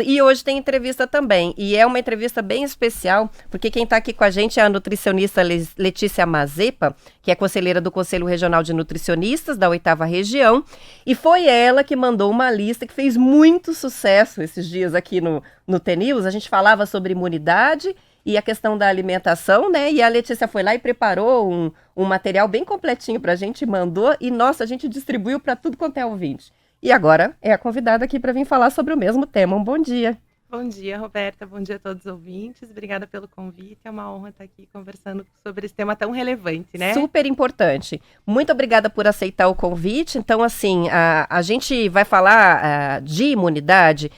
E hoje tem entrevista também, e é uma entrevista bem especial, porque quem está aqui com a gente é a nutricionista Letícia Mazepa, que é conselheira do Conselho Regional de Nutricionistas da 8ª Região, e foi ela que mandou uma lista que fez muito sucesso esses dias aqui no TNews. A gente falava sobre imunidade e a questão da alimentação, né? E a Letícia foi lá e preparou um material bem completinho para a gente, mandou, e nossa, a gente distribuiu para tudo quanto é ouvinte. E agora é a convidada aqui para vir falar sobre o mesmo tema. Um bom dia. Bom dia, Roberta. Bom dia a todos os ouvintes. Obrigada pelo convite. É uma honra estar aqui conversando sobre esse tema tão relevante, né? Super importante. Muito obrigada por aceitar o convite. Então, assim, a gente vai falar de imunidade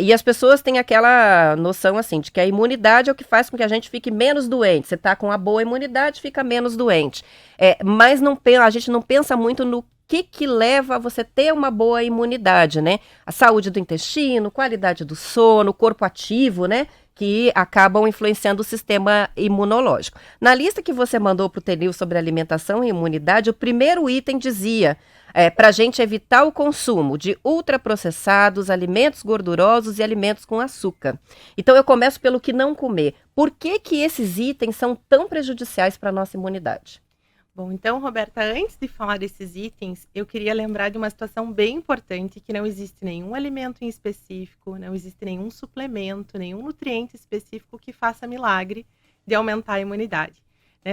e as pessoas têm aquela noção, assim, de que a imunidade é o que faz com que a gente fique menos doente. Você está com a boa imunidade, fica menos doente. Mas a gente não pensa muito no que leva a você ter uma boa imunidade, né? A saúde do intestino, qualidade do sono, corpo ativo, né? Que acabam influenciando o sistema imunológico. Na lista que você mandou para o TNews sobre alimentação e imunidade, o primeiro item dizia para a gente evitar o consumo de ultraprocessados, alimentos gordurosos e alimentos com açúcar. Então eu começo pelo que não comer. Por que esses itens são tão prejudiciais para a nossa imunidade? Bom, então, Roberta, antes de falar desses itens, eu queria lembrar de uma situação bem importante, que não existe nenhum alimento em específico, não existe nenhum suplemento, nenhum nutriente específico que faça milagre de aumentar a imunidade.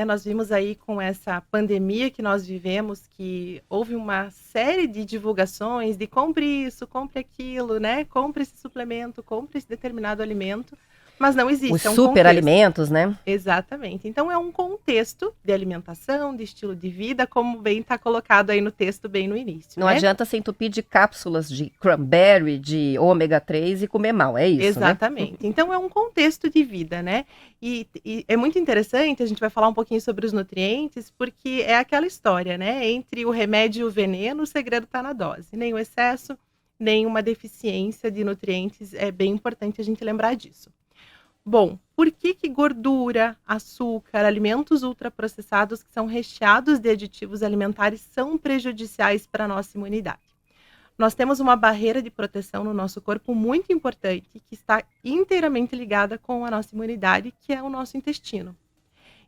Nós vimos aí com essa pandemia que nós vivemos, que houve uma série de divulgações de compre isso, compre aquilo, né? Compre esse suplemento, compre esse determinado alimento, mas não existe. Os superalimentos, né? Exatamente. Então, é um contexto de alimentação, de estilo de vida, como bem está colocado aí no texto, bem no início. Não adianta se entupir de cápsulas de cranberry, de ômega 3 e comer mal, é isso, exatamente. né? Então, é um contexto de vida, né? E é muito interessante, a gente vai falar um pouquinho sobre os nutrientes, porque é aquela história, né? Entre o remédio e o veneno, o segredo está na dose. Nem o excesso, nem uma deficiência de nutrientes. É bem importante a gente lembrar disso. Bom, por que gordura, açúcar, alimentos ultraprocessados que são recheados de aditivos alimentares são prejudiciais para a nossa imunidade? Nós temos uma barreira de proteção no nosso corpo muito importante, que está inteiramente ligada com a nossa imunidade, que é o nosso intestino.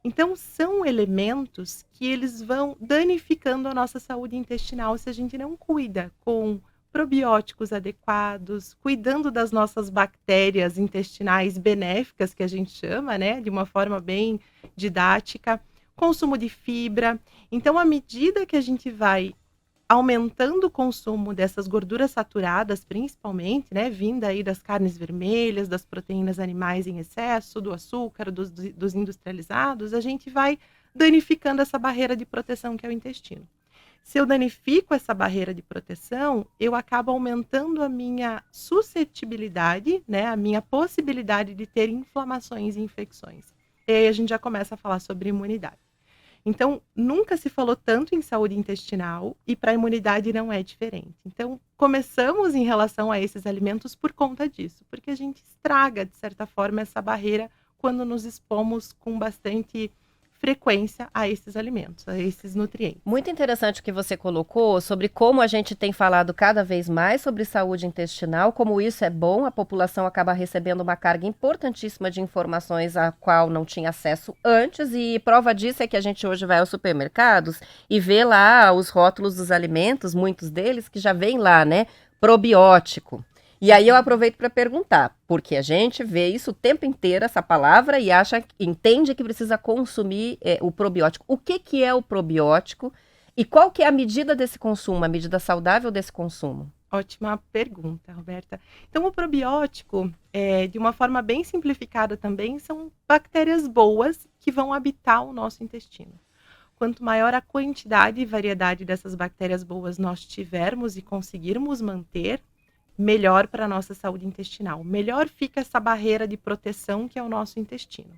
Então, são elementos que eles vão danificando a nossa saúde intestinal se a gente não cuida com probióticos adequados, cuidando das nossas bactérias intestinais benéficas, que a gente chama, né, de uma forma bem didática, consumo de fibra. Então, à medida que a gente vai aumentando o consumo dessas gorduras saturadas, principalmente, né, vinda aí das carnes vermelhas, das proteínas animais em excesso, do açúcar, dos industrializados, a gente vai danificando essa barreira de proteção que é o intestino. Se eu danifico essa barreira de proteção, eu acabo aumentando a minha suscetibilidade, né, a minha possibilidade de ter inflamações e infecções. E aí a gente já começa a falar sobre imunidade. Então, nunca se falou tanto em saúde intestinal e para a imunidade não é diferente. Então, começamos em relação a esses alimentos por conta disso, porque a gente estraga, de certa forma, essa barreira quando nos expomos com bastante frequência a esses alimentos, a esses nutrientes. Muito interessante o que você colocou sobre como a gente tem falado cada vez mais sobre saúde intestinal, como isso é bom, a população acaba recebendo uma carga importantíssima de informações a qual não tinha acesso antes, e prova disso é que a gente hoje vai aos supermercados e vê lá os rótulos dos alimentos, muitos deles que já vem lá, né, probiótico. E aí eu aproveito para perguntar, porque a gente vê isso o tempo inteiro, essa palavra, e entende que precisa consumir o probiótico. O que é o probiótico e qual que é a medida desse consumo, a medida saudável desse consumo? Ótima pergunta, Roberta. Então, o probiótico, de uma forma bem simplificada também, são bactérias boas que vão habitar o nosso intestino. Quanto maior a quantidade e variedade dessas bactérias boas nós tivermos e conseguirmos manter, melhor para a nossa saúde intestinal. Melhor fica essa barreira de proteção que é o nosso intestino.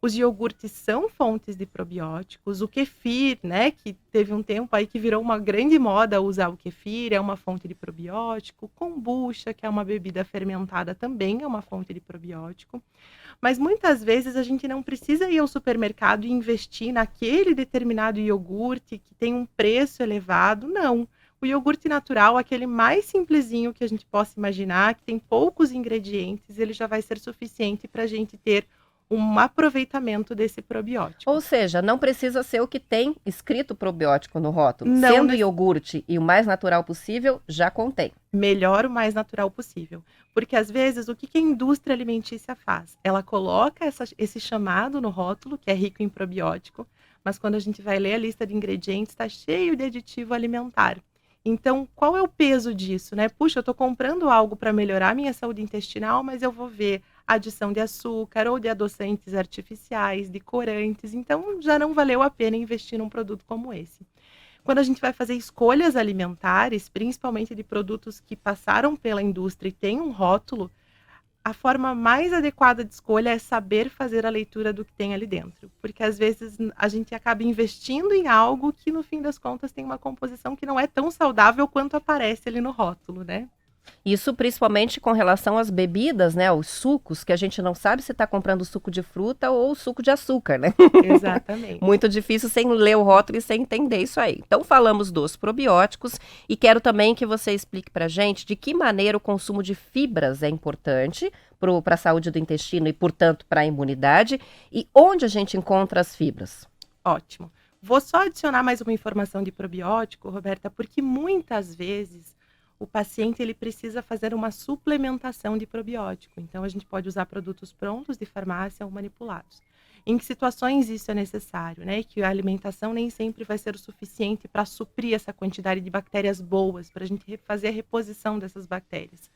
Os iogurtes são fontes de probióticos. O kefir, né, que teve um tempo aí que virou uma grande moda usar o kefir, é uma fonte de probiótico. Kombucha, que é uma bebida fermentada, também é uma fonte de probiótico. Mas muitas vezes a gente não precisa ir ao supermercado e investir naquele determinado iogurte que tem um preço elevado, não. O iogurte natural, aquele mais simplesinho que a gente possa imaginar, que tem poucos ingredientes, ele já vai ser suficiente para a gente ter um aproveitamento desse probiótico. Ou seja, não precisa ser o que tem escrito probiótico no rótulo. Não Sendo iogurte e o mais natural possível, já contém. Melhor o mais natural possível. Porque às vezes, o que a indústria alimentícia faz? Ela coloca esse chamado no rótulo, que é rico em probiótico, mas quando a gente vai ler a lista de ingredientes, está cheio de aditivo alimentar. Então, qual é o peso disso, né? Puxa, eu estou comprando algo para melhorar a minha saúde intestinal, mas eu vou ver adição de açúcar ou de adoçantes artificiais, de corantes, então já não valeu a pena investir num produto como esse. Quando a gente vai fazer escolhas alimentares, principalmente de produtos que passaram pela indústria e têm um rótulo, a forma mais adequada de escolha é saber fazer a leitura do que tem ali dentro. Porque às vezes a gente acaba investindo em algo que no fim das contas tem uma composição que não é tão saudável quanto aparece ali no rótulo, né? Isso principalmente com relação às bebidas, né? Os sucos, que a gente não sabe se está comprando suco de fruta ou suco de açúcar, né? Exatamente. Muito difícil sem ler o rótulo e sem entender isso aí. Então falamos dos probióticos e quero também que você explique pra gente de que maneira o consumo de fibras é importante para a saúde do intestino e, portanto, para a imunidade e onde a gente encontra as fibras. Ótimo. Vou só adicionar mais uma informação de probiótico, Roberta, porque muitas vezes o paciente ele precisa fazer uma suplementação de probiótico. Então, a gente pode usar produtos prontos de farmácia ou manipulados. Em que situações isso é necessário, né? Que a alimentação nem sempre vai ser o suficiente para suprir essa quantidade de bactérias boas, para a gente fazer a reposição dessas bactérias.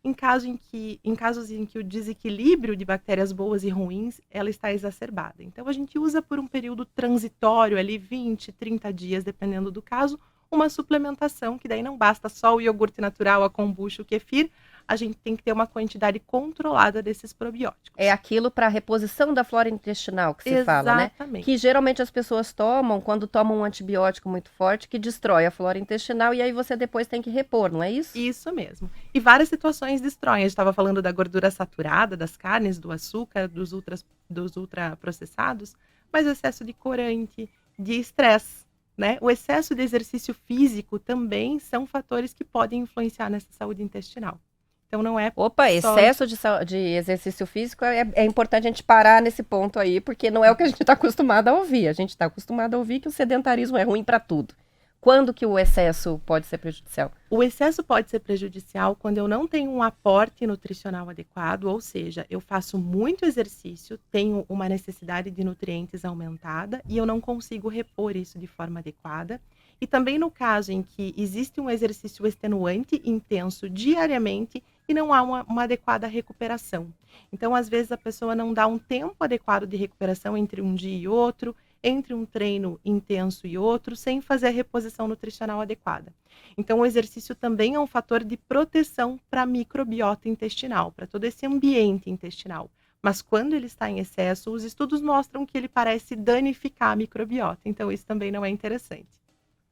Em casos em que o desequilíbrio de bactérias boas e ruins, ela está exacerbada. Então, a gente usa por um período transitório, ali 20, 30 dias, dependendo do caso, uma suplementação, que daí não basta só o iogurte natural, a kombucha, o kefir, a gente tem que ter uma quantidade controlada desses probióticos. É aquilo para reposição da flora intestinal que se fala, né? Exatamente. Que geralmente as pessoas tomam quando tomam um antibiótico muito forte que destrói a flora intestinal e aí você depois tem que repor, não é isso? Isso mesmo. E várias situações destroem. A gente estava falando da gordura saturada, das carnes, do açúcar, dos ultraprocessados, mas o excesso de corante, de estresse, né? O excesso de exercício físico também são fatores que podem influenciar nessa saúde intestinal. Então não é Opa, só... excesso de exercício físico é importante a gente parar nesse ponto aí, porque não é o que a gente está acostumado a ouvir. A gente está acostumado a ouvir que o sedentarismo é ruim para tudo. Quando que o excesso pode ser prejudicial? O excesso pode ser prejudicial quando eu não tenho um aporte nutricional adequado, ou seja, eu faço muito exercício, tenho uma necessidade de nutrientes aumentada e eu não consigo repor isso de forma adequada. E também no caso em que existe um exercício extenuante intenso diariamente e não há uma adequada recuperação. Então, às vezes, a pessoa não dá um tempo adequado de recuperação entre um dia e outro, entre um treino intenso e outro, sem fazer a reposição nutricional adequada. Então, o exercício também é um fator de proteção para a microbiota intestinal, para todo esse ambiente intestinal. Mas quando ele está em excesso, os estudos mostram que ele parece danificar a microbiota. Então, isso também não é interessante.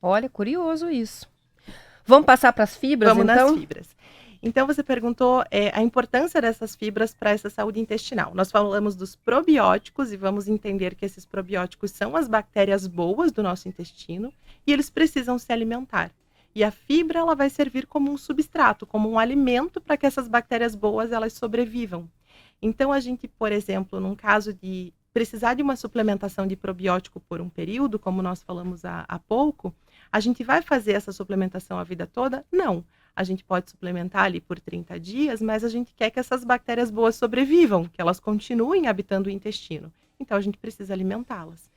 Olha, curioso isso. Vamos passar para as fibras, Vamos então? nas fibras. Então, você perguntou a importância dessas fibras para essa saúde intestinal. Nós falamos dos probióticos e vamos entender que esses probióticos são as bactérias boas do nosso intestino e eles precisam se alimentar. E a fibra ela vai servir como um substrato, como um alimento para que essas bactérias boas elas sobrevivam. Então, a gente, por exemplo, num caso de precisar de uma suplementação de probiótico por um período, como nós falamos há pouco, a gente vai fazer essa suplementação a vida toda? Não. A gente pode suplementar ali por 30 dias, mas a gente quer que essas bactérias boas sobrevivam, que elas continuem habitando o intestino. Então, a gente precisa alimentá-las.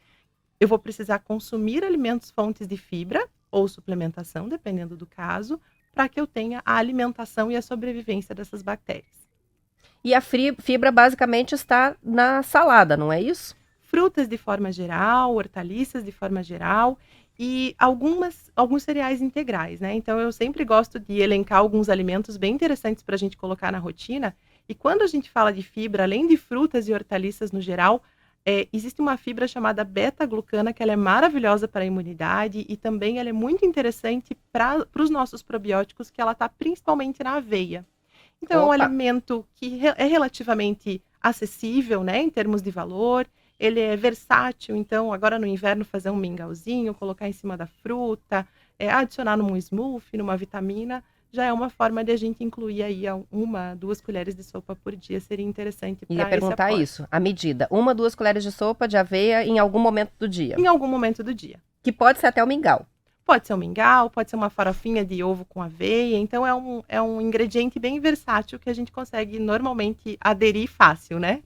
Eu vou precisar consumir alimentos fontes de fibra ou suplementação, dependendo do caso, para que eu tenha a alimentação e a sobrevivência dessas bactérias. E a fibra basicamente está na salada, não é isso? Frutas de forma geral, hortaliças de forma geral e alguns cereais integrais, né? Então, eu sempre gosto de elencar alguns alimentos bem interessantes para a gente colocar na rotina. E quando a gente fala de fibra, além de frutas e hortaliças no geral, existe uma fibra chamada beta-glucana, que ela é maravilhosa para a imunidade e também ela é muito interessante para os nossos probióticos, que ela está principalmente na aveia. Então, é um alimento que é relativamente acessível, né, em termos de valor. Ele é versátil, então agora no inverno fazer um mingauzinho, colocar em cima da fruta, adicionar num smoothie, numa vitamina, já é uma forma de a gente incluir aí 1, 2 colheres de sopa por dia, seria interessante Ia para esse perguntar aporte. isso, a medida. 1, 2 colheres de sopa de aveia em algum momento do dia. Em algum momento do dia. Que pode ser até o mingau. Pode ser um mingau, pode ser uma farofinha de ovo com aveia, então é um ingrediente bem versátil que a gente consegue normalmente aderir fácil, né?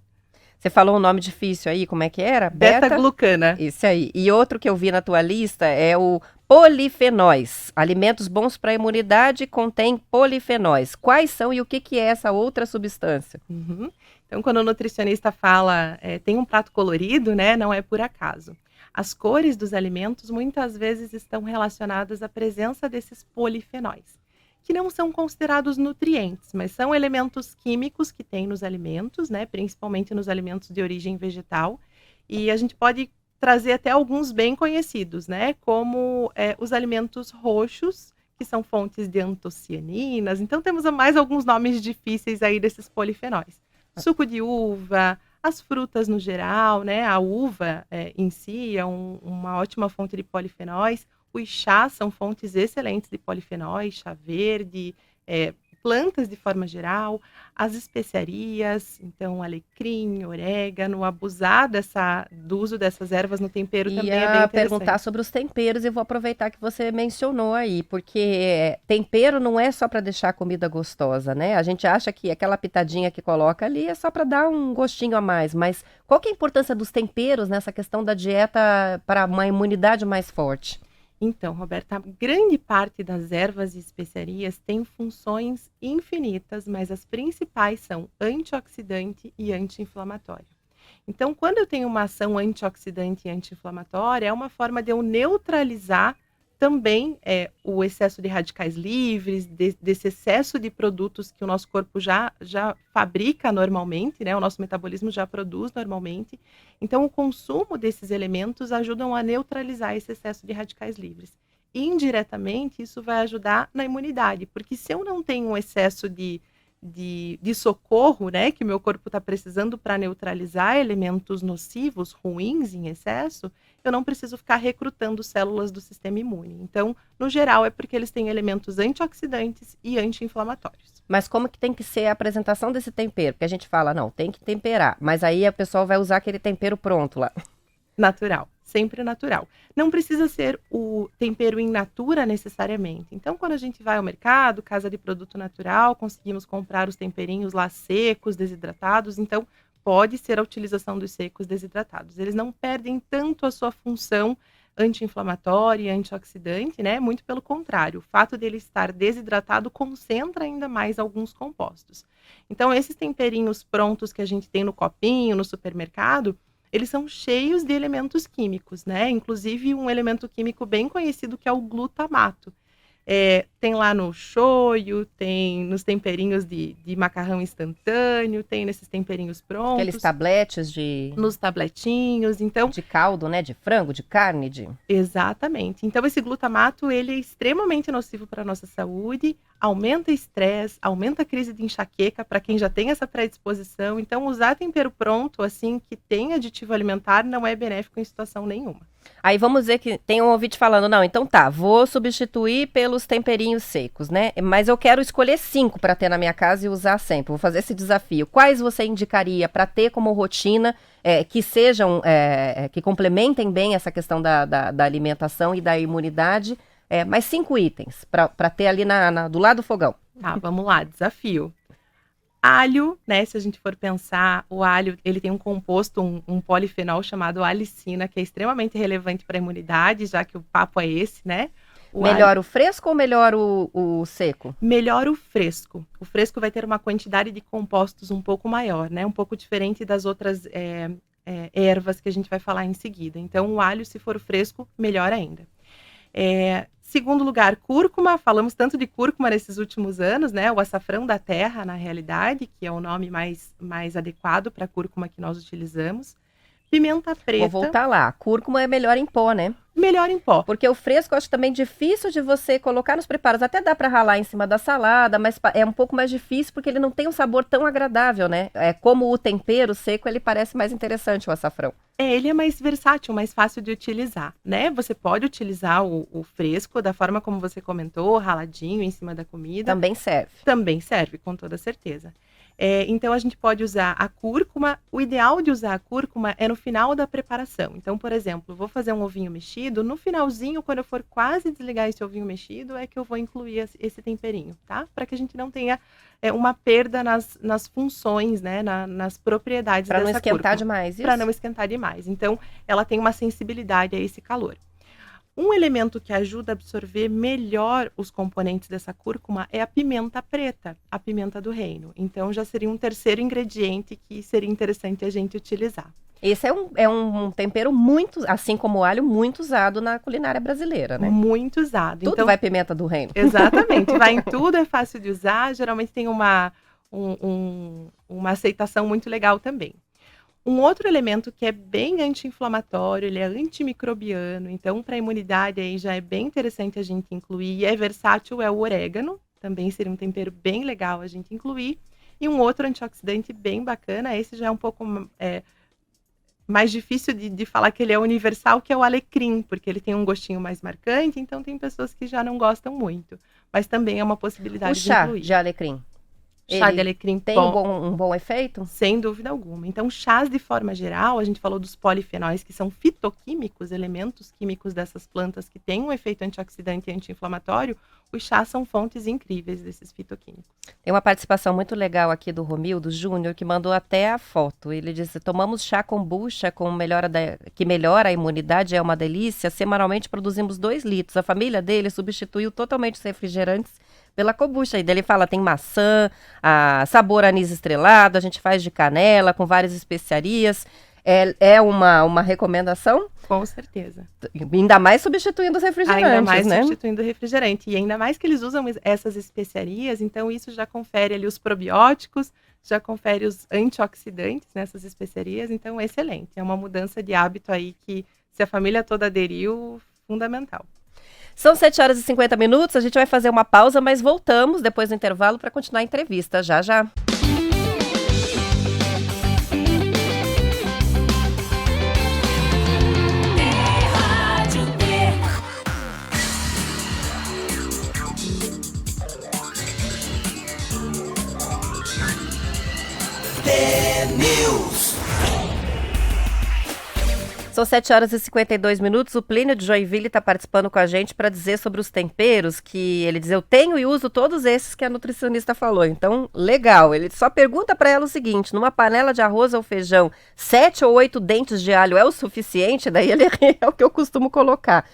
Você falou um nome difícil aí, como é que era? Beta-glucana. Esse aí. E outro que eu vi na tua lista é o polifenóis. Alimentos bons para a imunidade contêm polifenóis. Quais são e o que é essa outra substância? Uhum. Então, quando o nutricionista fala, tem um prato colorido, né, não é por acaso. As cores dos alimentos muitas vezes estão relacionadas à presença desses polifenóis, que não são considerados nutrientes, mas são elementos químicos que tem nos alimentos, né, principalmente nos alimentos de origem vegetal. E a gente pode trazer até alguns bem conhecidos, né, como os alimentos roxos, que são fontes de antocianinas. Então, temos mais alguns nomes difíceis aí desses polifenóis. Suco de uva, as frutas no geral, né? A uva em si é uma ótima fonte de polifenóis. Os chás são fontes excelentes de polifenóis, chá verde, plantas de forma geral, as especiarias, então alecrim, orégano, abusar do uso dessas ervas no tempero também é bem Ia interessante. perguntar sobre os temperos e vou aproveitar que você mencionou aí, porque tempero não é só para deixar a comida gostosa, né? A gente acha que aquela pitadinha que coloca ali é só para dar um gostinho a mais, mas qual que é a importância dos temperos nessa questão da dieta para uma imunidade mais forte? Então, Roberta, grande parte das ervas e especiarias tem funções infinitas, mas as principais são antioxidante e anti-inflamatório. Então, quando eu tenho uma ação antioxidante e anti-inflamatória, é uma forma de eu neutralizar também o excesso de radicais livres, desse excesso de produtos que o nosso corpo já fabrica normalmente, né? O nosso metabolismo já produz normalmente. Então, o consumo desses elementos ajudam a neutralizar esse excesso de radicais livres. Indiretamente, isso vai ajudar na imunidade, porque se eu não tenho um excesso de socorro, né, que o meu corpo está precisando para neutralizar elementos nocivos, ruins em excesso, eu não preciso ficar recrutando células do sistema imune. Então, no geral, é porque eles têm elementos antioxidantes e anti-inflamatórios. Mas como que tem que ser a apresentação desse tempero? Porque a gente fala, não, tem que temperar, mas aí a pessoa vai usar aquele tempero pronto lá. Natural, sempre natural. Não precisa ser o tempero in natura necessariamente. Então, quando a gente vai ao mercado, casa de produto natural, conseguimos comprar os temperinhos lá secos, desidratados. Então, pode ser a utilização dos secos desidratados. Eles não perdem tanto a sua função anti-inflamatória e antioxidante, né? Muito pelo contrário, o fato dele estar desidratado concentra ainda mais alguns compostos. Então, esses temperinhos prontos que a gente tem no copinho, no supermercado, eles são cheios de elementos químicos, né? Inclusive um elemento químico bem conhecido que é o glutamato. Tem lá no shoyu, tem nos temperinhos de macarrão instantâneo, tem nesses temperinhos prontos. Aqueles tabletes nos tabletinhos, então... de caldo, né? De frango, de carne, Exatamente. Então, esse glutamato, ele é extremamente nocivo para a nossa saúde, aumenta estresse, aumenta a crise de enxaqueca para quem já tem essa predisposição. Então, usar tempero pronto, assim, que tem aditivo alimentar, não é benéfico em situação nenhuma. Aí vamos dizer que tem um ouvinte falando, não, então tá, vou substituir pelos temperinhos secos, né? Mas eu quero escolher 5 para ter na minha casa e usar sempre. Vou fazer esse desafio. Quais você indicaria para ter como rotina que sejam, que complementem bem essa questão da alimentação e da imunidade? Mais 5 itens para ter ali do lado do fogão. Tá, vamos lá, desafio. Alho, né, se a gente for pensar, o alho, ele tem um composto, um polifenol chamado alicina, que é extremamente relevante para a imunidade, já que o papo é esse, né? Melhor o fresco ou melhor o seco? Melhor o fresco. O fresco vai ter uma quantidade de compostos um pouco maior, né? Um pouco diferente das outras ervas que a gente vai falar em seguida. Então, o alho, se for fresco, melhor ainda. Segundo lugar, cúrcuma. Falamos tanto de cúrcuma nesses últimos anos, né? O açafrão da terra, na realidade, que é o nome mais adequado para a cúrcuma que nós utilizamos. Pimenta preta. Vou voltar lá. Cúrcuma é melhor em pó, né? Melhor em pó. Porque o fresco eu acho também difícil de você colocar nos preparos. Até dá para ralar em cima da salada, mas é um pouco mais difícil porque ele não tem um sabor tão agradável, né? É como o tempero seco, ele parece mais interessante o açafrão. Ele é mais versátil, mais fácil de utilizar, né? Você pode utilizar o fresco da forma como você comentou, raladinho em cima da comida. Também serve. Também serve, com toda certeza. Então a gente pode usar a cúrcuma. O ideal de usar a cúrcuma é no final da preparação. Então, por exemplo, vou fazer um ovinho mexido, no finalzinho, quando eu for quase desligar esse ovinho mexido, é que eu vou incluir esse temperinho, tá? Para que a gente não tenha uma perda nas funções, né? Nas propriedades Para não dessa esquentar cúrcuma. demais, isso? Para não esquentar demais. Então, ela tem uma sensibilidade a esse calor. Um elemento que ajuda a absorver melhor os componentes dessa cúrcuma é a pimenta preta, a pimenta do reino. Então, já seria um terceiro ingrediente que seria interessante a gente utilizar. Esse é um tempero muito, assim como o alho, muito usado na culinária brasileira, né? Muito usado. Tudo então, vai pimenta do reino. Exatamente, vai em tudo, é fácil de usar, geralmente tem uma aceitação muito legal também. Um outro elemento que é bem anti-inflamatório, ele é antimicrobiano, então para a imunidade aí já é bem interessante a gente incluir, e é versátil, é o orégano, também seria um tempero bem legal a gente incluir. E um outro antioxidante bem bacana, esse já é um pouco mais difícil de falar que ele é universal, que é o alecrim, porque ele tem um gostinho mais marcante, então tem pessoas que já não gostam muito, mas também é uma possibilidade O chá de incluir. de alecrim. Chá de alecrim tem um bom efeito? Sem dúvida alguma. Então, chás de forma geral, a gente falou dos polifenóis, que são fitoquímicos, elementos químicos dessas plantas que têm um efeito antioxidante e anti-inflamatório. Os chás são fontes incríveis desses fitoquímicos. Tem uma participação muito legal aqui do Romildo Júnior, que mandou até a foto. Ele disse: tomamos chá kombucha que melhora a imunidade, é uma delícia. Semanalmente produzimos 2 litros. A família dele substituiu totalmente os refrigerantes pela kombucha. E dele fala, tem maçã, sabor anis estrelado, a gente faz de canela, com várias especiarias. É uma recomendação? Com certeza. Ainda mais substituindo os refrigerantes, ainda mais né? substituindo o refrigerante. E ainda mais que eles usam essas especiarias, então isso já confere ali os probióticos, já confere os antioxidantes nessas especiarias, então excelente. É uma mudança de hábito aí que, se a família toda aderiu, fundamental. São 7h50, a gente vai fazer uma pausa, mas voltamos depois do intervalo para continuar a entrevista, já já. São 7h52, o Plínio de Joinville está participando com a gente para dizer sobre os temperos, que ele diz, eu tenho e uso todos esses que a nutricionista falou, então legal, ele só pergunta para ela o seguinte, numa panela de arroz ou feijão, 7 ou 8 dentes de alho é o suficiente? Daí ele é o que eu costumo colocar.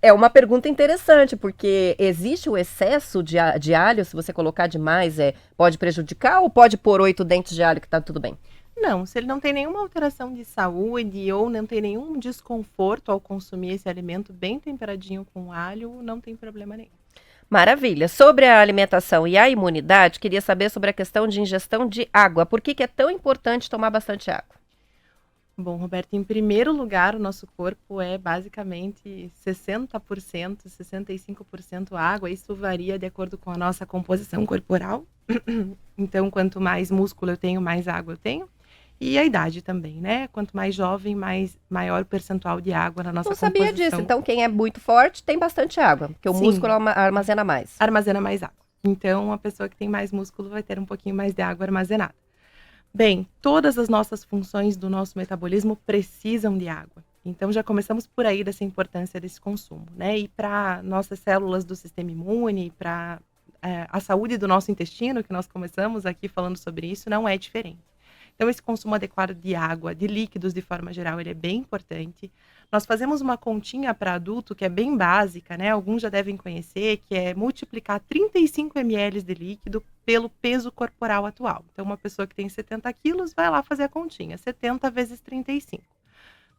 É uma pergunta interessante, porque existe o excesso de alho, se você colocar demais, pode prejudicar ou pode pôr 8 dentes de alho que tá tudo bem? Não, se ele não tem nenhuma alteração de saúde ou não tem nenhum desconforto ao consumir esse alimento bem temperadinho com alho, não tem problema nenhum. Maravilha. Sobre a alimentação e a imunidade, queria saber sobre a questão de ingestão de água. Por que é tão importante tomar bastante água? Bom, Roberto, em primeiro lugar, o nosso corpo é basicamente 60%, 65% água. Isso varia de acordo com a nossa composição corporal. Então, quanto mais músculo eu tenho, mais água eu tenho. E a idade também, né? Quanto mais jovem, maior percentual de água na nossa composição. Não sabia disso. Então, quem é muito forte tem bastante água, porque o músculo armazena mais. Armazena mais água. Então, a pessoa que tem mais músculo vai ter um pouquinho mais de água armazenada. Bem, todas as nossas funções do nosso metabolismo precisam de água. Então, já começamos por aí dessa importância desse consumo, né? E para nossas células do sistema imune, para a saúde do nosso intestino, que nós começamos aqui falando sobre isso, não é diferente. Então, esse consumo adequado de água, de líquidos de forma geral, ele é bem importante. Nós fazemos uma continha para adulto que é bem básica, né? Alguns já devem conhecer, que é multiplicar 35 ml de líquido pelo peso corporal atual. Então, uma pessoa que tem 70 quilos vai lá fazer a continha, 70 vezes 35.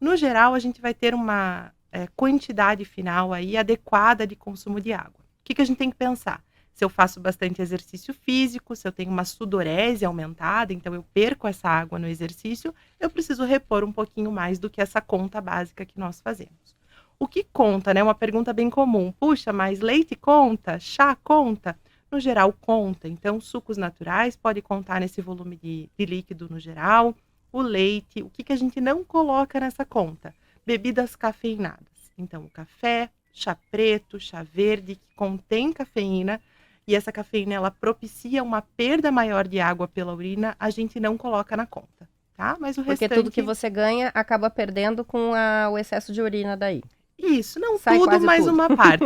No geral, a gente vai ter uma quantidade final aí adequada de consumo de água. O que a gente tem que pensar? Se eu faço bastante exercício físico, se eu tenho uma sudorese aumentada, então eu perco essa água no exercício, eu preciso repor um pouquinho mais do que essa conta básica que nós fazemos. O que conta, né? Uma pergunta bem comum. Puxa, mas leite conta? Chá conta? No geral, conta. Então, sucos naturais pode contar nesse volume de líquido no geral. O leite, o que que a gente não coloca nessa conta? Bebidas cafeinadas. Então, o café, chá preto, chá verde, que contém cafeína, e essa cafeína ela propicia uma perda maior de água pela urina, a gente não coloca na conta, tá? Mas o Porque tudo que restante, você ganha acaba perdendo com o excesso de urina daí. isso, não Sai tudo, quase mas tudo. uma parte.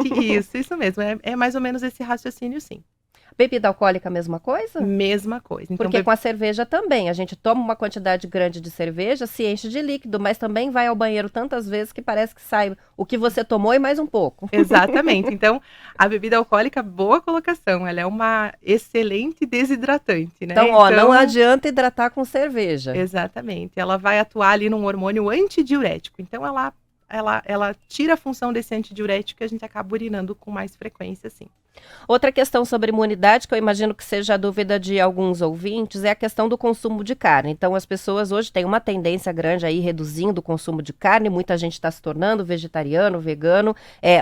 Isso mesmo. É mais ou menos esse raciocínio, sim. Bebida alcoólica, mesma coisa? Mesma coisa. Então, Porque com a cerveja também, a gente toma uma quantidade grande de cerveja, se enche de líquido, mas também vai ao banheiro tantas vezes que parece que sai o que você tomou e mais um pouco. exatamente. Então, a bebida alcoólica, boa colocação, ela é uma excelente desidratante, né? Então, ó, não adianta hidratar com cerveja. Exatamente. Ela vai atuar ali num hormônio antidiurético. Então, ela tira a função desse antidiurético e a gente acaba urinando com mais frequência, sim. Outra questão sobre imunidade, que eu imagino que seja a dúvida de alguns ouvintes, é a questão do consumo de carne. Então, as pessoas hoje têm uma tendência grande aí reduzindo o consumo de carne, muita gente está se tornando vegetariano, vegano,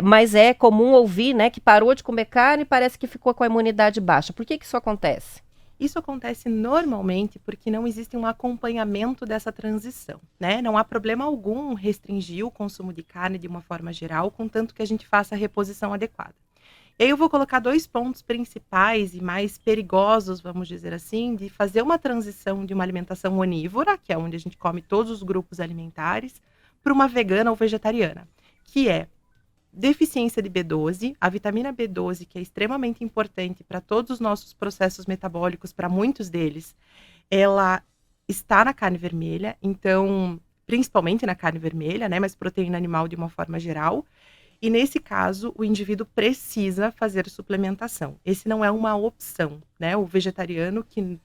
mas é comum ouvir, né, que parou de comer carne e parece que ficou com a imunidade baixa. Por que que isso acontece? Isso acontece normalmente porque não existe um acompanhamento dessa transição, né? Não há problema algum restringir o consumo de carne de uma forma geral, contanto que a gente faça a reposição adequada. E aí eu vou colocar 2 pontos principais e mais perigosos, vamos dizer assim, de fazer uma transição de uma alimentação onívora, que é onde a gente come todos os grupos alimentares, para uma vegana ou vegetariana, que é deficiência de B12, a vitamina B12, que é extremamente importante para todos os nossos processos metabólicos, para muitos deles, ela está na carne vermelha, então, principalmente na carne vermelha, né, mas proteína animal de uma forma geral. E nesse caso, o indivíduo precisa fazer suplementação. Esse não é uma opção, né? O vegetariano que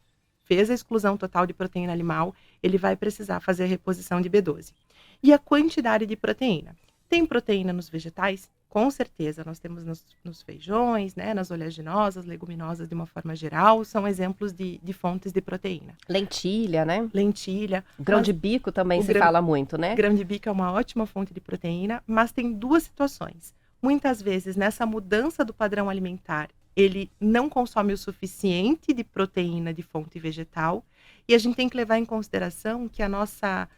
fez a exclusão total de proteína animal, ele vai precisar fazer a reposição de B12. E a quantidade de proteína? Tem proteína nos vegetais? Com certeza, nós temos nos feijões, né, nas oleaginosas, leguminosas de uma forma geral, são exemplos de fontes de proteína. Lentilha, né? Lentilha, Grão de bico também se fala muito, né? grão de bico é uma ótima fonte de proteína, mas tem 2 situações. Muitas vezes, nessa mudança do padrão alimentar, ele não consome o suficiente de proteína de fonte vegetal, e a gente tem que levar em consideração que a nossa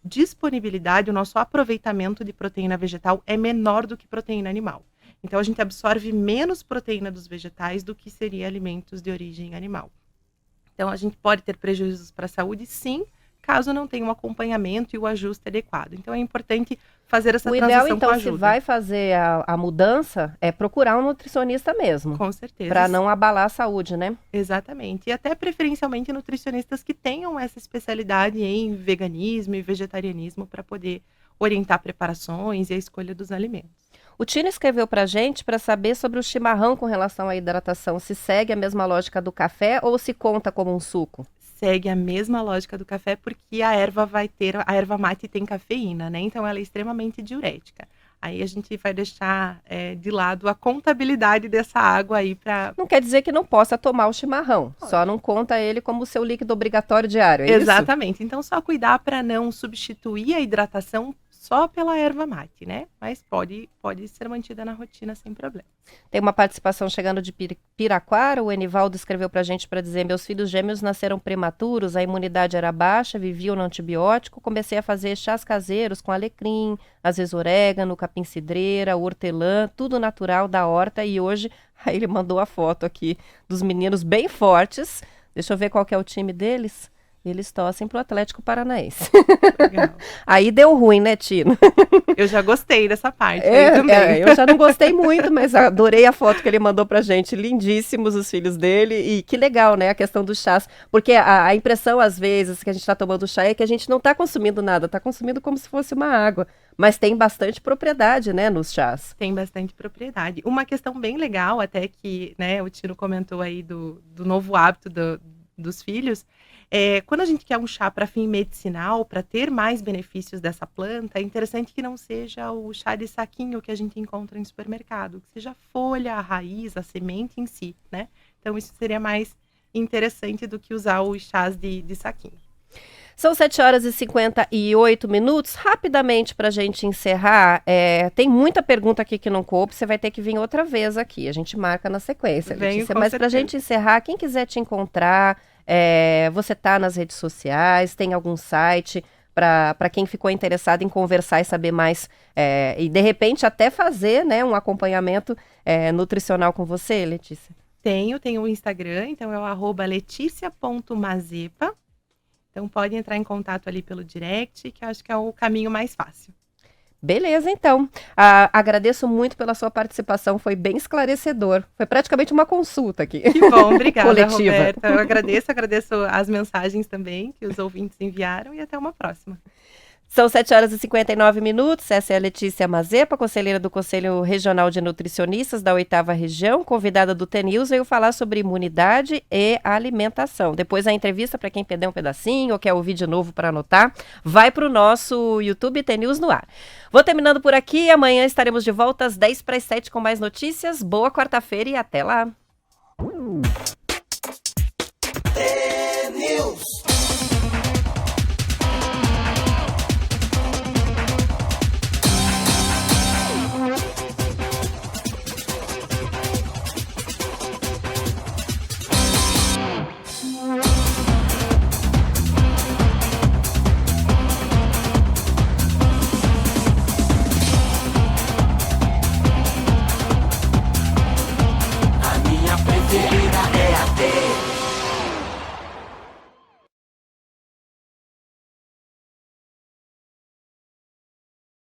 disponibilidade, o nosso aproveitamento de proteína vegetal é menor do que proteína animal. Então, a gente absorve menos proteína dos vegetais do que seria alimentos de origem animal. Então, a gente pode ter prejuízos para a saúde, sim, caso não tenha um acompanhamento e o ajuste adequado. Então, é importante fazer essa transição ideal, com então, ajuda. se vai fazer a mudança, é procurar um nutricionista mesmo. Com certeza. Para não abalar a saúde, né? Exatamente. E até preferencialmente nutricionistas que tenham essa especialidade em veganismo e vegetarianismo para poder orientar preparações e a escolha dos alimentos. O Tino escreveu para a gente para saber sobre o chimarrão com relação à hidratação. Se segue a mesma lógica do café ou se conta como um suco? Segue a mesma lógica do café porque a erva mate tem cafeína, né? Então ela é extremamente diurética. Aí a gente vai deixar de lado a contabilidade dessa água aí para... Não quer dizer que não possa tomar o chimarrão, só não conta ele como seu líquido obrigatório diário, é Exatamente. isso? Então só cuidar para não substituir a hidratação só pela erva mate, né? Mas pode ser mantida na rotina sem problema. Tem uma participação chegando de Piraquara, o Enivaldo escreveu pra gente para dizer: meus filhos gêmeos nasceram prematuros, a imunidade era baixa, viviam no antibiótico, comecei a fazer chás caseiros com alecrim, às vezes orégano, capim-cidreira, hortelã, tudo natural da horta, e hoje, aí ele mandou a foto aqui dos meninos bem fortes, deixa eu ver qual que é o time deles. Eles torcem pro Atlético Paranaense. Legal. Aí deu ruim, né, Tino? Eu já gostei dessa parte aí também. Eu já não gostei muito, mas adorei a foto que ele mandou pra gente. Lindíssimos os filhos dele. E que legal, né, a questão dos chás. Porque a impressão, às vezes, que a gente tá tomando chá é que a gente não tá consumindo nada, tá consumindo como se fosse uma água. Mas tem bastante propriedade, né, nos chás. Tem bastante propriedade. Uma questão bem legal, até que, né, o Tino comentou aí do novo hábito dos filhos. Quando a gente quer um chá para fim medicinal, para ter mais benefícios dessa planta, é interessante que não seja o chá de saquinho que a gente encontra em supermercado, que seja a folha, a raiz, a semente em si, né? Então isso seria mais interessante do que usar os chás de saquinho. São 7h58. Rapidamente para a gente encerrar, tem muita pergunta aqui que não coube, você vai ter que vir outra vez aqui, a gente marca na sequência, Letícia. Mas para a gente encerrar, quem quiser te encontrar, você tá nas redes sociais, tem algum site para quem ficou interessado em conversar e saber mais, e de repente até fazer, né, um acompanhamento nutricional com você, Letícia? Tenho o Instagram, então é o @leticia.mazepa. Então pode entrar em contato ali pelo direct, que eu acho que é o caminho mais fácil. Beleza, então. Agradeço muito pela sua participação, foi bem esclarecedor. Foi praticamente uma consulta aqui. Que bom, obrigada, coletiva. Roberta. Eu agradeço as mensagens também que os ouvintes enviaram e até uma próxima. São 7h59. Essa é a Letícia Mazepa, conselheira do Conselho Regional de Nutricionistas da 8ª Região, convidada do TNews, veio falar sobre imunidade e alimentação. Depois a entrevista, para quem perdeu um pedacinho ou quer ouvir de novo para anotar, vai para o nosso YouTube TNews no ar. Vou terminando por aqui, amanhã estaremos de volta às 6:50 com mais notícias. Boa quarta-feira e até lá!